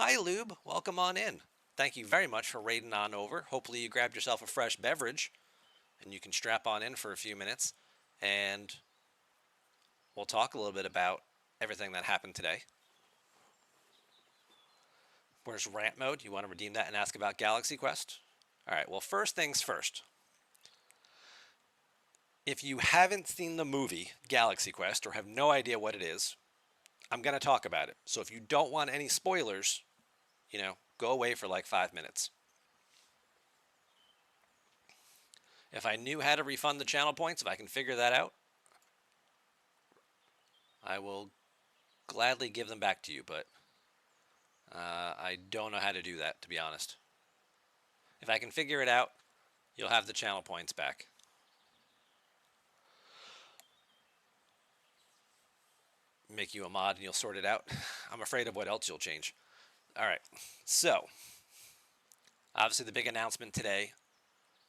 Hi, Lube. Welcome on in. Thank you very much for raiding on over. Hopefully, you grabbed yourself a fresh beverage and you can strap on in for a few minutes and we'll talk a little bit about everything that happened today. Where's rant mode? You want to redeem that and ask about Galaxy Quest? All right, well, first things first. If you haven't seen the movie Galaxy Quest or have no idea what it is, I'm going to talk about it. So if you don't want any spoilers, go away for like 5 minutes. If I knew how to refund the channel points, if I can figure that out, I will gladly give them back to you, but I don't know how to do that, to be honest. If I can figure it out, you'll have the channel points back. Make you a mod and you'll sort it out. I'm afraid of what else you'll change. All right, so obviously the big announcement today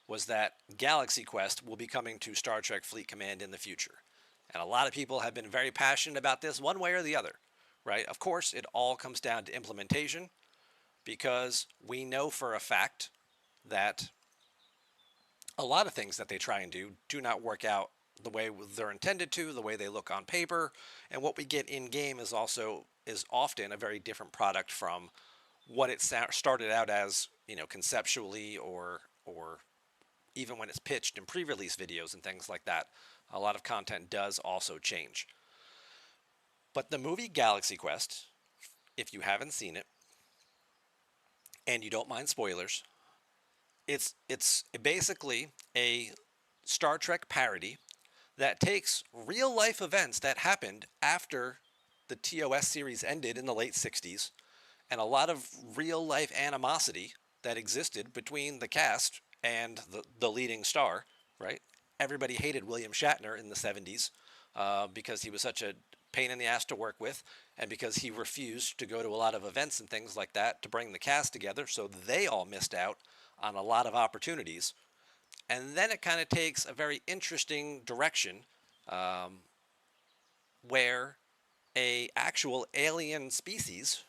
was that Galaxy Quest will be coming to Star Trek Fleet Command in the future. And a lot of people have been very passionate about this one way or the other, right? Of course, it all comes down to implementation because we know for a fact that a lot of things that they try and do not work out the way they're intended to, the way they look on paper, and what we get in game is often a very different product from what it started out as, conceptually or even when it's pitched in pre-release videos and things like that. A lot of content does also change. But the movie Galaxy Quest, if you haven't seen it and you don't mind spoilers, it's basically a Star Trek parody that takes real life events that happened after the TOS series ended in the late 60s and a lot of real life animosity that existed between the cast and the leading star, right? Everybody hated William Shatner in the 70s because he was such a pain in the ass to work with and because he refused to go to a lot of events and things like that to bring the cast together, so they all missed out on a lot of opportunities. And then it kind of takes a very interesting direction where a actual alien species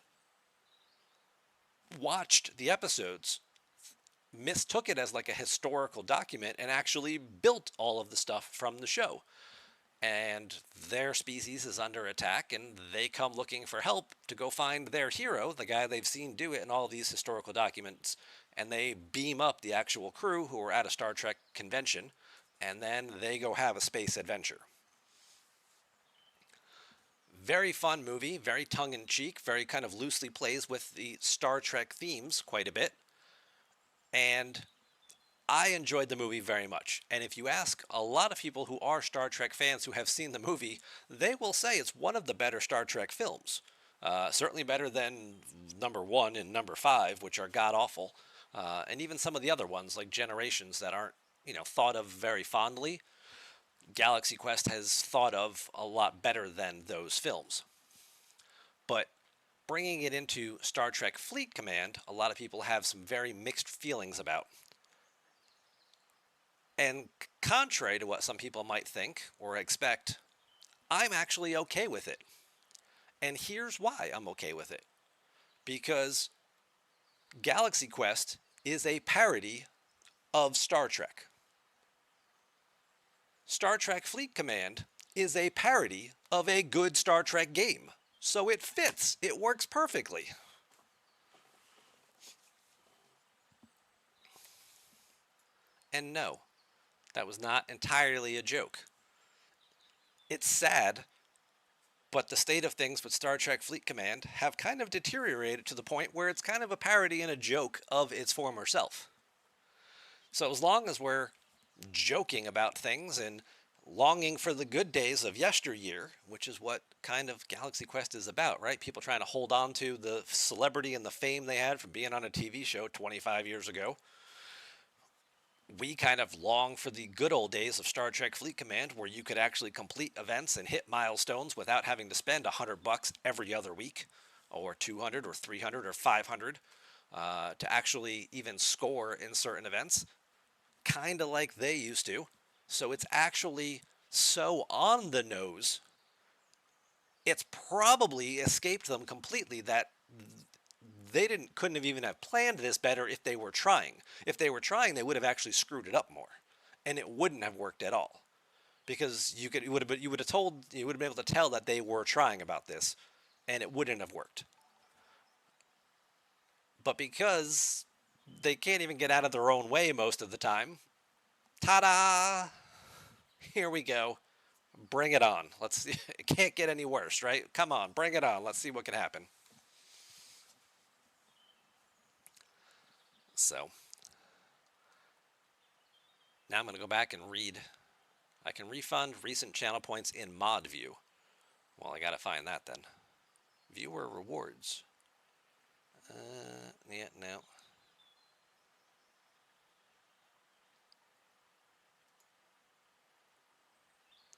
watched the episodes, mistook it as like a historical document, and actually built all of the stuff from the show. And their species is under attack, and they come looking for help to go find their hero, the guy they've seen do it in all these historical documents. And they beam up the actual crew who are at a Star Trek convention, and then they go have a space adventure. Very fun movie, very tongue-in-cheek, very kind of loosely plays with the Star Trek themes quite a bit. And I enjoyed the movie very much. And if you ask a lot of people who are Star Trek fans who have seen the movie, they will say it's one of the better Star Trek films. Certainly better than number 1 and number 5, which are god-awful. And even some of the other ones, like Generations, that aren't, thought of very fondly. Galaxy Quest has thought of a lot better than those films. But bringing it into Star Trek Fleet Command, a lot of people have some very mixed feelings about. And contrary to what some people might think or expect, I'm actually okay with it. And here's why I'm okay with it. Because Galaxy Quest is a parody of Star Trek. Star Trek Fleet Command is a parody of a good Star Trek game. So it fits. It works perfectly. And no, that was not entirely a joke. It's sad, but the state of things with Star Trek Fleet Command have kind of deteriorated to the point where it's kind of a parody and a joke of its former self. So as long as we're joking about things and longing for the good days of yesteryear, which is what kind of Galaxy Quest is about, right? People trying to hold on to the celebrity and the fame they had from being on a TV show 25 years ago. We kind of long for the good old days of Star Trek Fleet Command, where you could actually complete events and hit milestones without having to spend $100 every other week, or 200 or 300 or 500 to actually even score in certain events, kind of like they used to. So it's actually so on the nose, it's probably escaped them completely that they didn't couldn't have even have planned this better if they were trying. If they were trying, they would have actually screwed it up more, and it wouldn't have worked at all. Because you would have told you would have been able to tell that they were trying about this, and it wouldn't have worked. But because they can't even get out of their own way most of the time, ta-da! Here we go. Bring it on. Let's see. It can't get any worse, right? Come on, bring it on. Let's see what can happen. So now I'm going to go back and read. I can refund recent channel points in mod view. Well, I got to find that then. Viewer rewards. Yeah, no.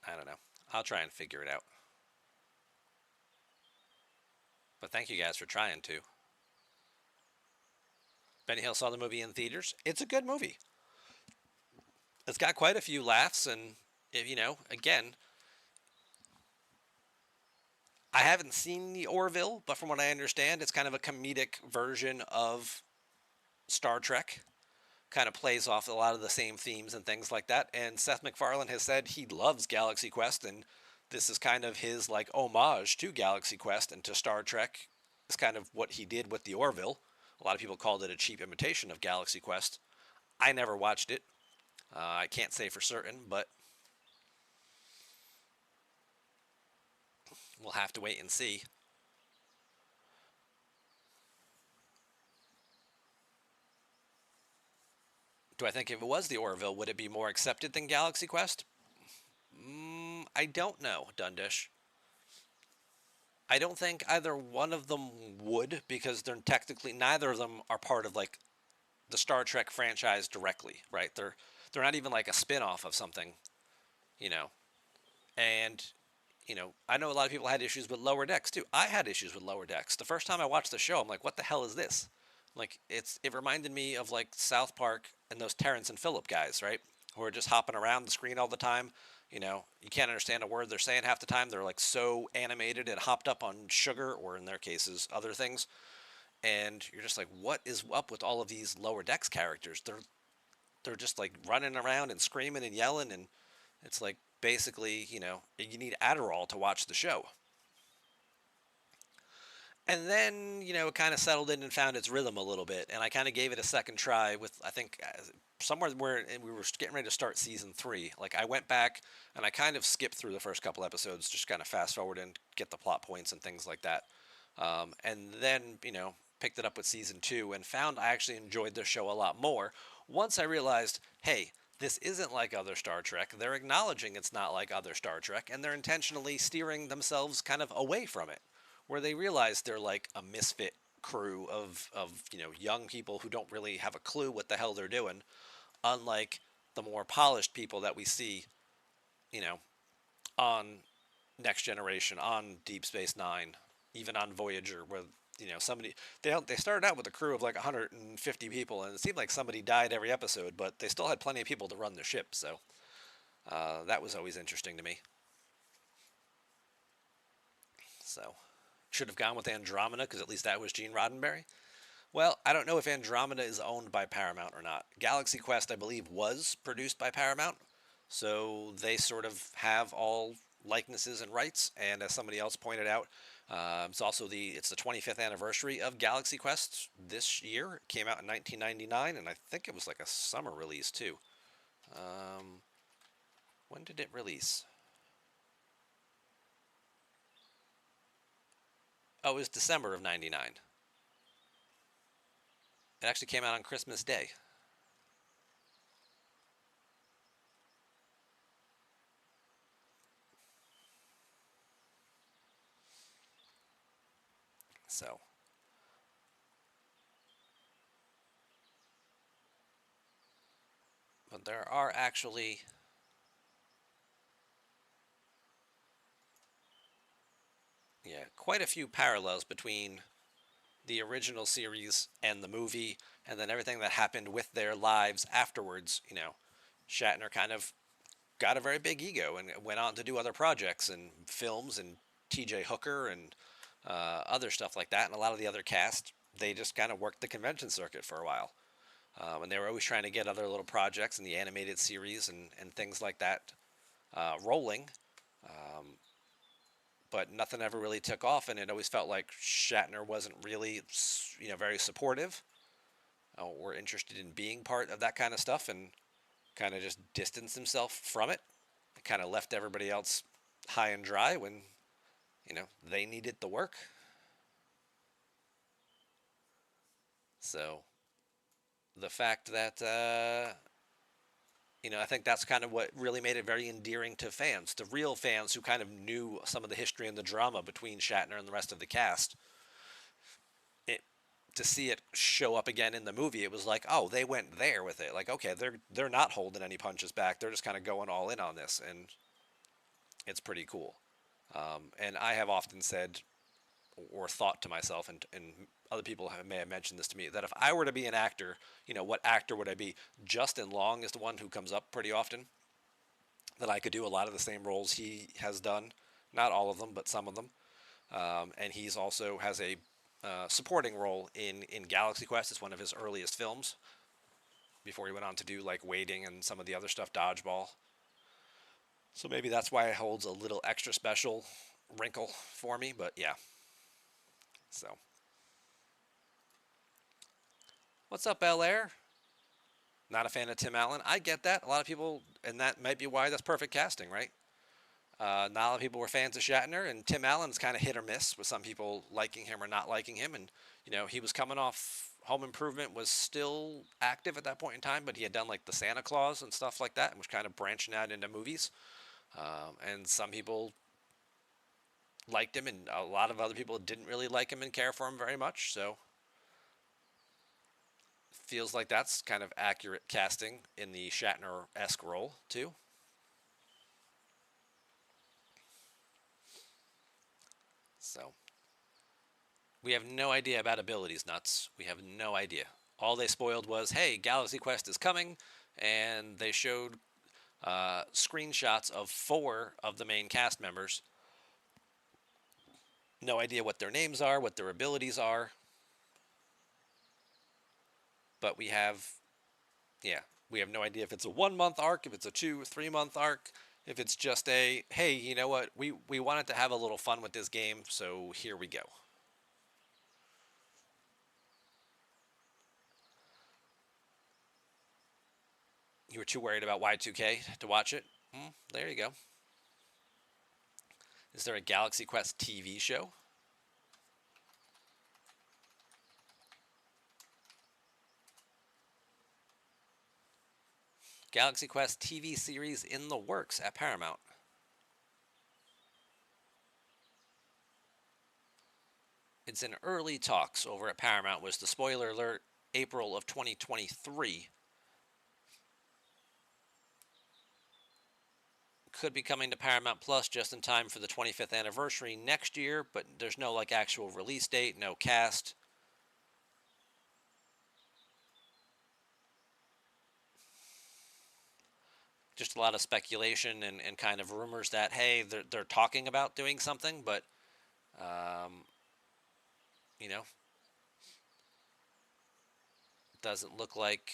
I don't know. I'll try and figure it out. But thank you guys for trying to. Benny Hill saw the movie in theaters. It's a good movie. It's got quite a few laughs, and again, I haven't seen the Orville, but from what I understand, it's kind of a comedic version of Star Trek. Kind of plays off a lot of the same themes and things like that. And Seth MacFarlane has said he loves Galaxy Quest, and this is kind of his like homage to Galaxy Quest and to Star Trek. It's kind of what he did with the Orville. A lot of people called it a cheap imitation of Galaxy Quest. I never watched it. I can't say for certain, but we'll have to wait and see. Do I think if it was the Orville, would it be more accepted than Galaxy Quest? I don't know, Dundish. I don't think either one of them would because they're technically neither of them are part of like the Star Trek franchise directly, right? They're not even like a spin-off of something, you know. And I know a lot of people had issues with Lower Decks too. I had issues with Lower Decks. The first time I watched the show, I'm like, what the hell is this? Like it reminded me of like South Park and those Terrence and Phillip guys, right? Who are just hopping around the screen all the time. You can't understand a word they're saying half the time. They're like so animated and hopped up on sugar, or in their cases, other things. And you're just like, what is up with all of these Lower Decks characters? They're just like running around and screaming and yelling, and it's like basically, you need Adderall to watch the show. And then, it kind of settled in and found its rhythm a little bit. And I kind of gave it a second try with, I think, somewhere where we were getting ready to start season 3. Like, I went back and I kind of skipped through the first couple episodes, just kind of fast forward and get the plot points and things like that. And then, picked it up with season 2 and found I actually enjoyed the show a lot more once I realized, hey, this isn't like other Star Trek. They're acknowledging it's not like other Star Trek, and they're intentionally steering themselves kind of away from it, where they realize they're like a misfit crew of young people who don't really have a clue what the hell they're doing, unlike the more polished people that we see, you know, on Next Generation, on Deep Space Nine, even on Voyager, where somebody they started out with a crew of like 150 people, and it seemed like somebody died every episode, but they still had plenty of people to run the ship. So that was always interesting to me. So should have gone with Andromeda because at least that was Gene Roddenberry. Well, I don't know if Andromeda is owned by Paramount or not. Galaxy Quest, I believe, was produced by Paramount, so they sort of have all likenesses and rights. And as somebody else pointed out, it's the 25th anniversary of Galaxy Quest this year. It came out in 1999, and I think it was like a summer release too. When did it release? Oh, it was December of '99. It actually came out on Christmas Day. So, but there are actually quite a few parallels between the original series and the movie, and then everything that happened with their lives afterwards. Shatner kind of got a very big ego and went on to do other projects and films and T.J. Hooker and other stuff like that, and a lot of the other cast they just kind of worked the convention circuit for a while. And they were always trying to get other little projects in the animated series and things like that rolling. Um, but nothing ever really took off, and it always felt like Shatner wasn't really, very supportive or interested in being part of that kind of stuff, and kind of just distanced himself from it. It kind of left everybody else high and dry when they needed the work. So the fact that I think that's kind of what really made it very endearing to fans, the real fans who kind of knew some of the history and the drama between Shatner and the rest of the cast. It To see it show up again in the movie, it was like, oh, they went there with it. Like, okay, they're not holding any punches back. They're just kind of going all in on this, and it's pretty cool. And I have often said or thought to myself, and other people may have mentioned this to me, that if I were to be an actor, what actor would I be? Justin Long is the one who comes up pretty often. That I could do a lot of the same roles he has done, not all of them, but some of them. And he's also has a supporting role in Galaxy Quest. It's one of his earliest films before he went on to do like Waiting and some of the other stuff, Dodgeball. So maybe that's why it holds a little extra special wrinkle for me. But yeah, so what's up, Bel Air? Not a fan of Tim Allen. I get that. A lot of people, and that might be why that's perfect casting, right? Not a lot of people were fans of Shatner, and Tim Allen's kind of hit or miss with some people liking him or not liking him. And he was coming off Home Improvement, was still active at that point in time, but he had done like the Santa Claus and stuff like that, and was kind of branching out into movies. And some people liked him, and a lot of other people didn't really like him and care for him very much. So feels like that's kind of accurate casting in the Shatner-esque role too. So we have no idea about abilities nuts. We have no idea. All they spoiled was, hey, Galaxy Quest is coming, and they showed screenshots of 4 of the main cast members. No idea what their names are, what their abilities are. But we have no idea if it's a 1 month arc, if it's a 2 or 3 month arc, if it's just a, hey, you know what, we wanted to have a little fun with this game, so here we go. You were too worried about Y2K to watch it? There you go. Is there a Galaxy Quest TV show? Galaxy Quest TV series in the works at Paramount. It's in early talks over at Paramount, was the spoiler alert, April of 2023. Could be coming to Paramount Plus just in time for the 25th anniversary next year, but there's no like actual release date, no cast. Just a lot of speculation and kind of rumors that, hey, they're talking about doing something, but, um, you know, doesn't look like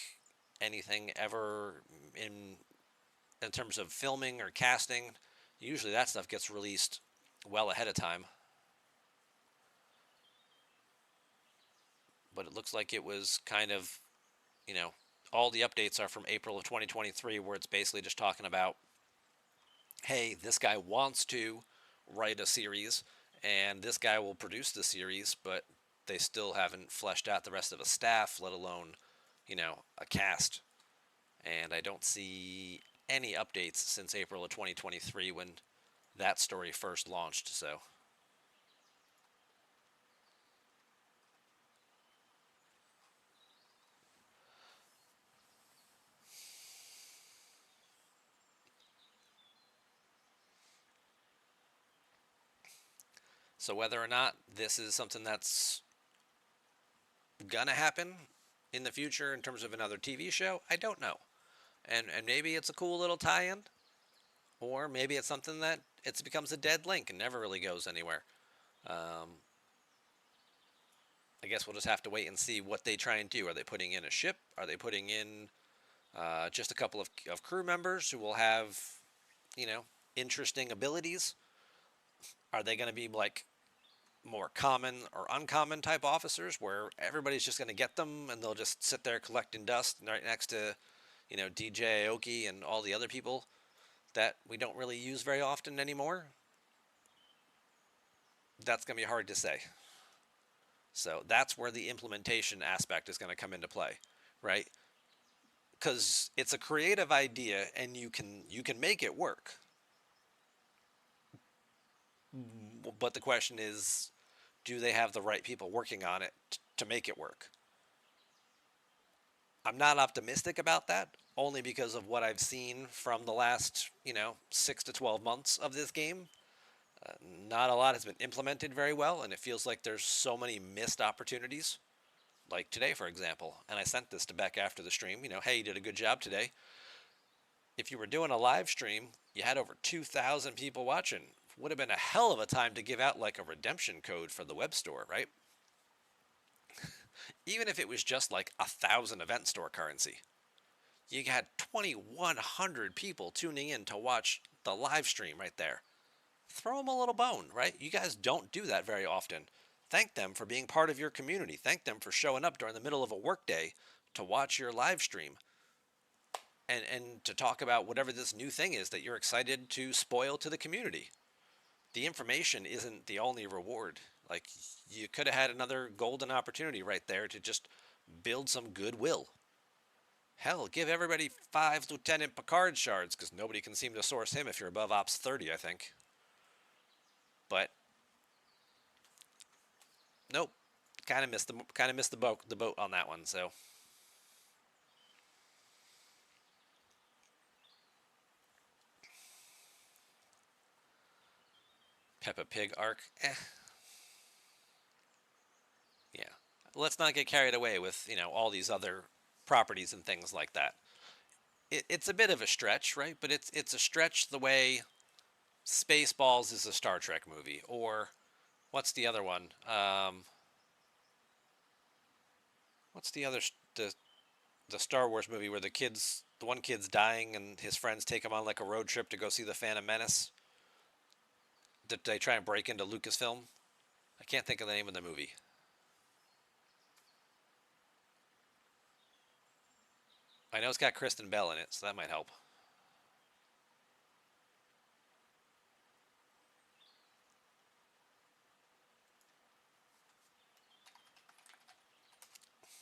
anything ever in terms of filming or casting. Usually that stuff gets released well ahead of time. But it looks like it was kind of, you know, all the updates are from April of 2023, where it's basically just talking about, hey, this guy wants to write a series, and this guy will produce the series, but they still haven't fleshed out the rest of a staff, let alone, a cast. And I don't see any updates since April of 2023 when that story first launched. So whether or not this is something that's gonna happen in the future in terms of another TV show, I don't know. And maybe it's a cool little tie-in, or maybe it's something that it becomes a dead link and never really goes anywhere. Um, I guess we'll just have to wait and see what they try and do. Are they putting in a ship? Are they putting in just a couple of crew members who will have, you know, interesting abilities? Are they going to be like more common or uncommon type officers where everybody's just going to get them and they'll just sit there collecting dust right next to, DJ Aoki and all the other people that we don't really use very often anymore? That's going to be hard to say. So that's where the implementation aspect is going to come into play, right? Because it's a creative idea and you can make it work. But the question is, do they have the right people working on it to make it work? I'm not optimistic about that, only because of what I've seen from the last, 6 to 12 months of this game. Uh, Not a lot has been implemented very well, and it feels like there's so many missed opportunities. Like today, for example, and I sent this to Beck after the stream. Hey, you did a good job today. If you were doing a live stream, you had over 2,000 people watching. Would have been a hell of a time to give out like a redemption code for the web store, right? Even if it was just like 1,000 event store currency. You had 2,100 people tuning in to watch the live stream right there. Throw them a little bone, right? You guys don't do that very often. Thank them for being part of your community. Thank them for showing up during the middle of a workday to watch your live stream and to talk about whatever this new thing is that you're excited to spoil to the community. The information isn't the only reward. Like, you could have had another golden opportunity right there to just build some goodwill. Hell, give everybody 5 Lieutenant Picard shards, because nobody can seem to source him if you're above Ops 30, I think. But nope, kind of missed the boat on that one. So Peppa Pig arc, yeah. Let's not get carried away with all these other properties and things like that. It's a bit of a stretch, right? But it's a stretch the way Spaceballs is a Star Trek movie, or what's the other one? What's the Star Wars movie where the one kid's dying and his friends take him on like a road trip to go see the Phantom Menace? Did they try and break into Lucasfilm? I can't think of the name of the movie. I know it's got Kristen Bell in it, so that might help.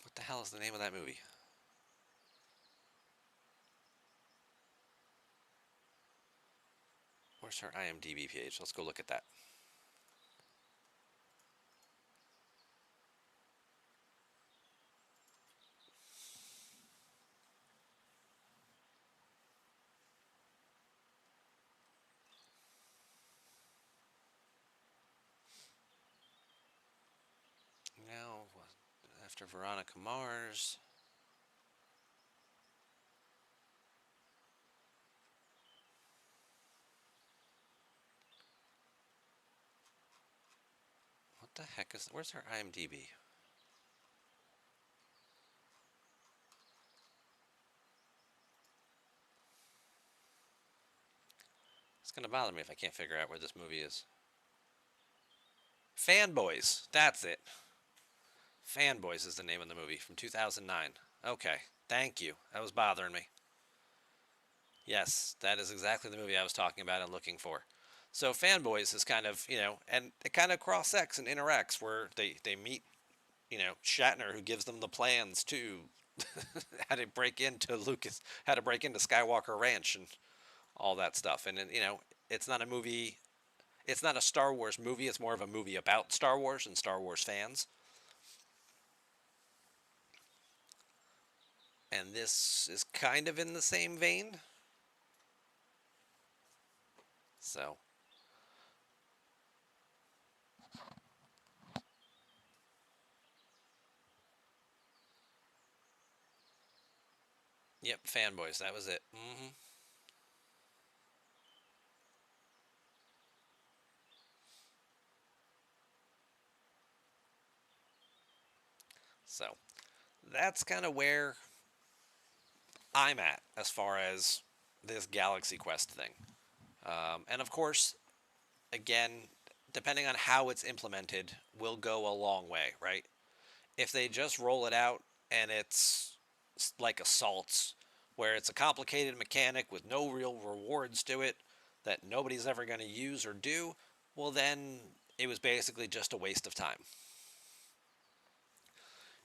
What the hell is the name of that movie? Where's her IMDb page? Let's go look at that. Now, after Veronica Mars. What the heck is... Where's her IMDb? It's going to bother me if I can't figure out where this movie is. Fanboys. That's it. Fanboys is the name of the movie from 2009. Okay. Thank you. That was bothering me. Yes, that is exactly the movie I was talking about and looking for. So Fanboys is kind of, and it kind of cross-sects and interacts where they meet, Shatner, who gives them the plans to how to break into how to break into Skywalker Ranch and all that stuff. And, it's not a movie, it's not a Star Wars movie. It's more of a movie about Star Wars and Star Wars fans. And this is kind of in the same vein. So, yep, Fanboys. That was it. So that's kind of where I'm at as far as this Galaxy Quest thing. And of course, again, depending on how it's implemented, will go a long way, right? If they just roll it out and it's like assaults, where it's a complicated mechanic with no real rewards to it that nobody's ever going to use or do, well, then it was basically just a waste of time.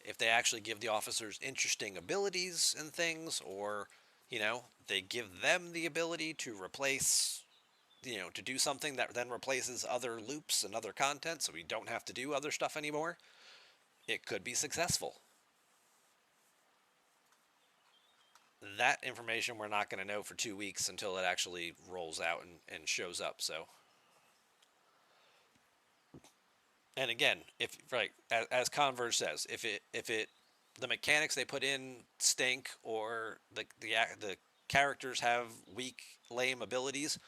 If they actually give the officers interesting abilities and things, or, they give them the ability to replace, to do something that then replaces other loops and other content so we don't have to do other stuff anymore, it could be successful. That information we're not going to know for 2 weeks until it actually rolls out and shows up. So, and again, if right as Converge says, if it the mechanics they put in stink, or the characters have weak, lame abilities,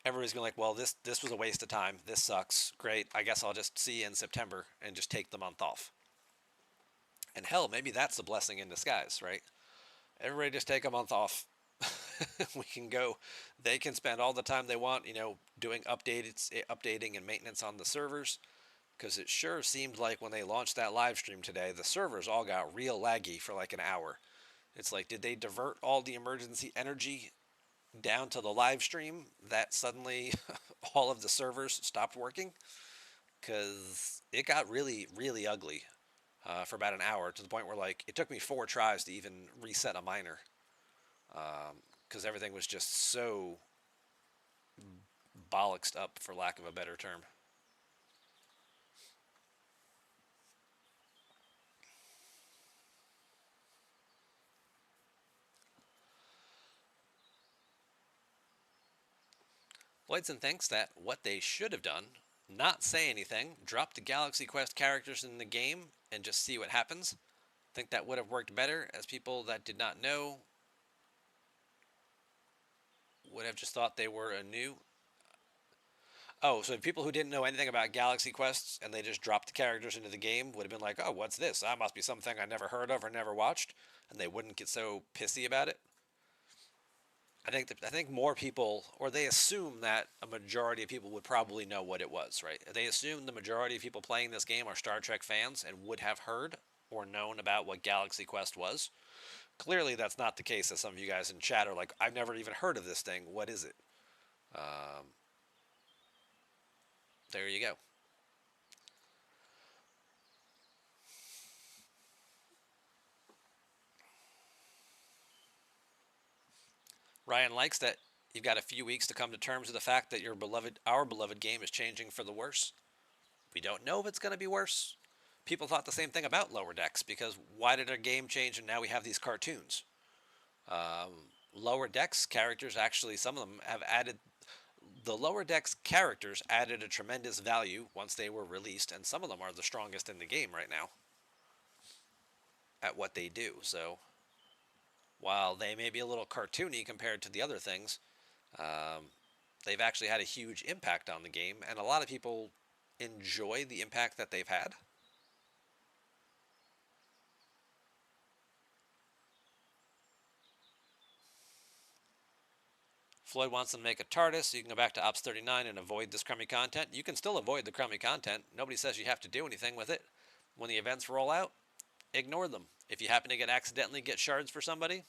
everybody's gonna be like, well, this was a waste of time. This sucks. Great. I guess I'll just see you in September and just take the month off. And hell, maybe that's the blessing in disguise, right? Everybody just take a month off. We can go. They can spend all the time they want, doing updating and maintenance on the servers. Because it sure seemed like when they launched that live stream today, the servers all got real laggy for like an hour. It's like, did they divert all the emergency energy down to the live stream that suddenly all of the servers stopped working? Because it got really, really ugly for about an hour, to the point where like it took me 4 tries to even reset a miner, because everything was just so bollocksed up, for lack of a better term. Lloydson thinks that what they should have done, not say anything, drop the Galaxy Quest characters in the game and just see what happens. Think that would have worked better, as people that did not know would have just thought they were a new. Oh, so people who didn't know anything about Galaxy Quests and they just dropped the characters into the game would have been like, oh, what's this? That must be something I never heard of or never watched. And they wouldn't get so pissy about it. I think more people, or they assume that a majority of people would probably know what it was, right? They assume the majority of people playing this game are Star Trek fans and would have heard or known about what Galaxy Quest was. Clearly, that's not the case, as some of you guys in chat are like, I've never even heard of this thing. What is it? Um, there you go. Ryan likes that you've got a few weeks to come to terms with the fact that our beloved game is changing for the worse. We don't know if it's going to be worse. People thought the same thing about Lower Decks, because why did our game change and now we have these cartoons? Lower Decks characters, actually, some of them have added. The Lower Decks characters added a tremendous value once they were released, and some of them are the strongest in the game right now at what they do. So while they may be a little cartoony compared to the other things, um, they've actually had a huge impact on the game, and a lot of people enjoy the impact that they've had. Floyd wants them to make a TARDIS so you can go back to Ops 39 and avoid this crummy content. You can still avoid the crummy content. Nobody says you have to do anything with it. When the events roll out, ignore them. If you happen to accidentally get shards for somebody,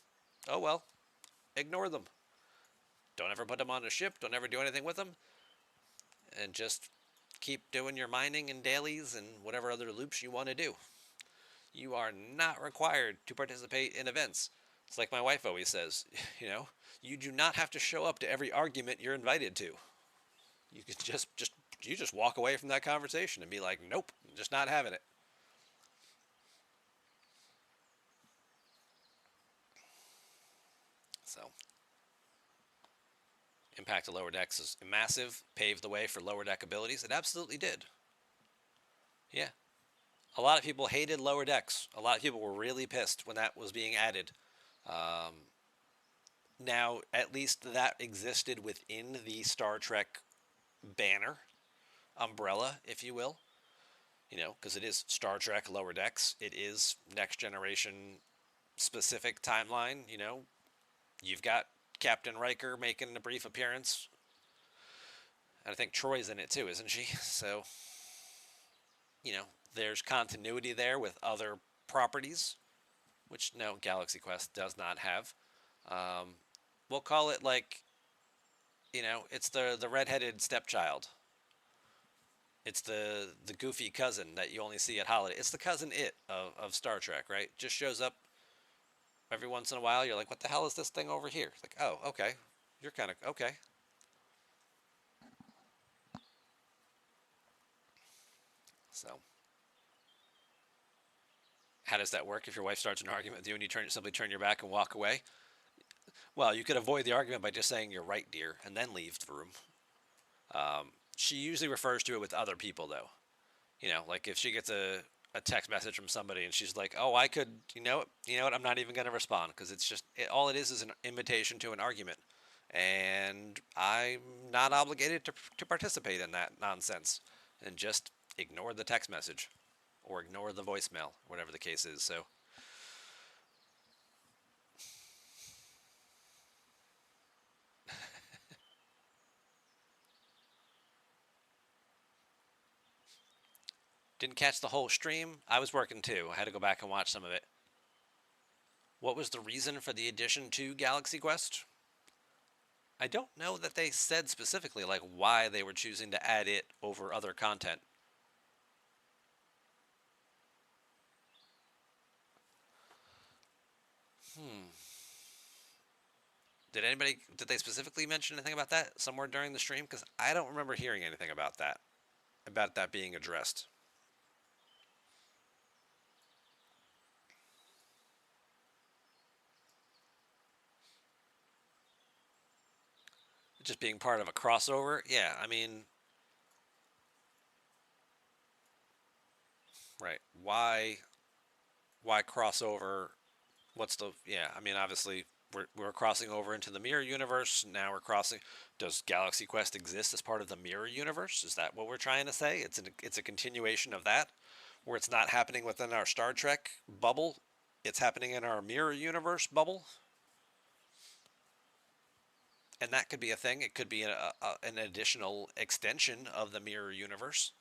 oh well, ignore them. Don't ever put them on a ship. Don't ever do anything with them. And just keep doing your mining and dailies and whatever other loops you want to do. You are not required to participate in events. It's like my wife always says, you do not have to show up to every argument you're invited to. You can just walk away from that conversation and be like, nope, just not having it. So, impact of Lower Decks is massive, paved the way for Lower Deck abilities. It absolutely did. Yeah. A lot of people hated Lower Decks. A lot of people were really pissed when that was being added. Now, at least that existed within the Star Trek banner, umbrella, if you will. because it is Star Trek Lower Decks. It is Next Generation specific timeline. You've got Captain Riker making a brief appearance, and I think Troy's in it too, isn't she? So, you know, there's continuity there with other properties, which no, Galaxy Quest does not have. Um, we'll call it like, it's the redheaded stepchild. It's the goofy cousin that you only see at holiday. It's the cousin of Star Trek, right? Just shows up every once in a while. You're like, what the hell is this thing over here? It's like, oh, okay. You're kind of okay. So, how does that work if your wife starts an argument with you and you simply turn your back and walk away? Well, you could avoid the argument by just saying you're right, dear, and then leave the room. She usually refers to it with other people, though. Like if she gets a text message from somebody and she's like, "Oh, I could," what, I'm not even going to respond because all it is an invitation to an argument, and I'm not obligated to participate in that nonsense, and just ignore the text message or ignore the voicemail, whatever the case is. So, didn't catch the whole stream. I was working too. I had to go back and watch some of it. What was the reason for the addition to Galaxy Quest? I don't know that they said specifically like why they were choosing to add it over other content. Hmm. Did they specifically mention anything about that somewhere during the stream? Because I don't remember hearing anything about that being addressed. Just being part of a crossover. Yeah, I mean, right. Why crossover? Yeah, I mean, obviously we're crossing over into the mirror universe. Now we're crossing. Does Galaxy Quest exist as part of the mirror universe? Is that what we're trying to say? It's a continuation of that, where it's not happening within our Star Trek bubble. It's happening in our mirror universe bubble, and that could be a thing. It could be an additional extension of the mirror universe.